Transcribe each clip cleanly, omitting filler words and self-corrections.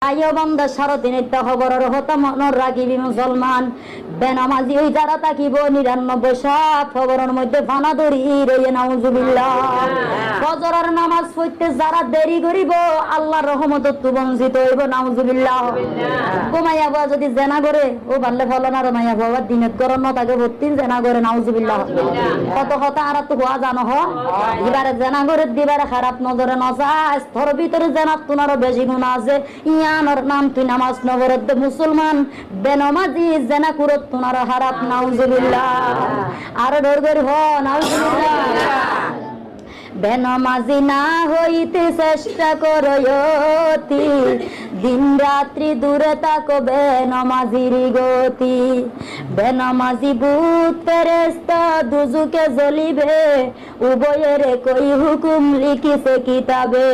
আইও বন্ধ সারাদিনের খবরের হতো মনের রাখিবি মুসলমান বেনামাজি ওই যারা তাকিব ৯৯ সব খবরের মধ্যে ফানা ধরি রইয়ে নাউজুবিল্লাহ। ফজরের নামাজ পড়তে যারা দেরি করিব আল্লাহর রহমত বঞ্চিত হইব নাউজুবিল্লাহ। ঘুমাইয়া বাবা যদি জেনা করে ও বাল্লে ফল না রমাইয়া বাবা দিনের গরম তাকে ভর্তি জেনা করে নাউজুবিল্লাহ। কত কথা আর তো হওয়া জানো হ এবারে জেনা করে দিবারে খারাপ নজরে নসাস তোর ভিতরে জেনা তোমারও বেশি গুণ আছে ইয়ানোর নাম তুই নামাজ নগরত মুসলমান বেনামাজি জেনা করত তোমার খারাপ নাউজুবিল্লাহ। আর ডর হ নাউজুবিল্লাহ। বেনামাজি না হইতে চেষ্টা করয়তি দিন রাত্রি দূরে থাকো বেনামাজির গতি। বেনামাজি ভূত ফেরেশতা দুজকে জ্বলিবে উভয়ের কই হুকুম লিখিছে কিতাবে।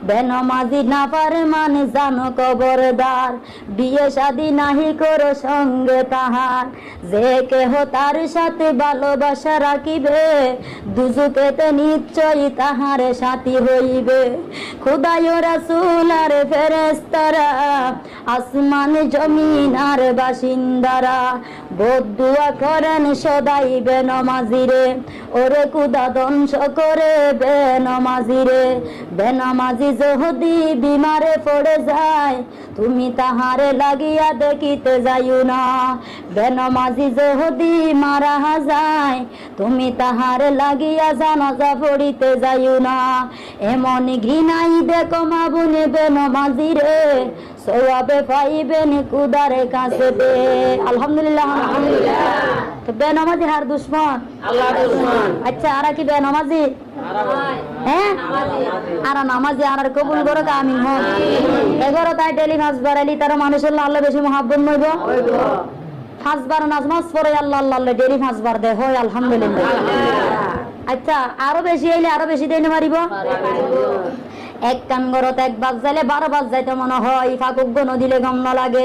বেনামাজি না পারে মানে জানো খবরদার বিয়ে শাদী নাহি করো সঙ্গে তাহার। যে কেহ তার সাথে ভালোবাসা রাখিবে দুজকেতে নিশ্চয় তাহার সাথী হইবে। খুদায় রাসূল আর ফেরেশতারা আসমান জমিন আর বাসিন্দারা বদুয়া করেন সদাই বেনামাজিরে ওরে খুদা ধ্বংস করে বেনামাজিরে। বেনামাজি যদি বিমারে পড়ে যায় তুমি তাহারে লাগিয়া দেখিতে যাইও না। বেনামাজি যদি মারা যায় তুমি তাহারে লাগিয়া জানাজা পড়িতে যাইও না। এমন ঘৃণাই দেখো মা বুনে বেনামাজিরে সওয়াবে পাইবেন খুদার কাছে দে। আলহামদুলিল্লাহ আলহামদুলিল্লাহ। তো বেনামাজি হার দুশমন আল্লাহর দুশমন। আচ্ছা আর কি বেনামাজি হ্যাঁ আর নামাজি আর কবুল করো আমিন হন। এগারো তাই ডেলি মাছ বাড়াইলি তার মানুষের আল্লাহ বেশি মহাব্বত নইব। ৫ বার নামাজ পড়ে আল্লাহ আল্লাহ ডেলি ৫ বার দে হয় আলহামদুলিল্লাহ। আচ্ছা আরো বেশি আইলে আরো বেশি দিন মারিব। এক কান গরত ১ বাজ যাইলে ১২ বাজ যাইতে মনে হয় ফাঁকুক গণ দিলে গম না লাগে।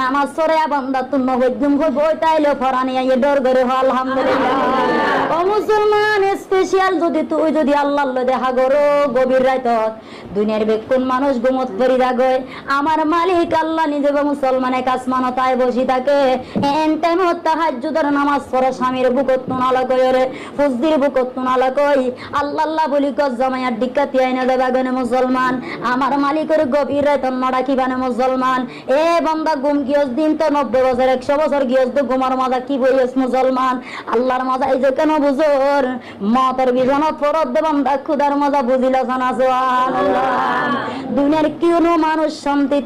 নামাজ পড়ে বান্দা তুম হইজুম হই বই তাইলে ফরানি আইয়ে ডর করে হ আলহামদুলিল্লাহ। ও মুসলমান স্পেশাল যদি তুই যদি আল্লাহর দেখা করো গভীর রাতত দুনিয়ার বেকুন মানুষ ঘুমত পড়ি রাগয় আমার মালিক আল্লাহ নিজে মুসলমানের কাছ মানতায় বসি থাকে এন টাইমত তাহাজ্জুদের নামাজ পড়ে স্বামীর বুকত নালা কইরে ফুজদির বুকত নালা কই আল্লাহ আল্লাহ বলি কস জামাইয়ার ডিক্কাতি আইনা দেবা গনে মুসলমান আমার মালিকের গভীর রাতত নড়া কি বানে মুসলমান। এ বান্দা ঘুম গিয়স দিন তো ৯০ বছর ১০০ বছর গিয়স তো ঘুমার মজা কি বইস মুসলমান। আল্লাহর মজা এই যে কেন বুঝোর মতের বিছানা ফরত দে বান্দা খুদার মজা বুঝিলা জানা সুবহানাল্লাহ। দুনিয়ার কোনো মানুষ শান্তি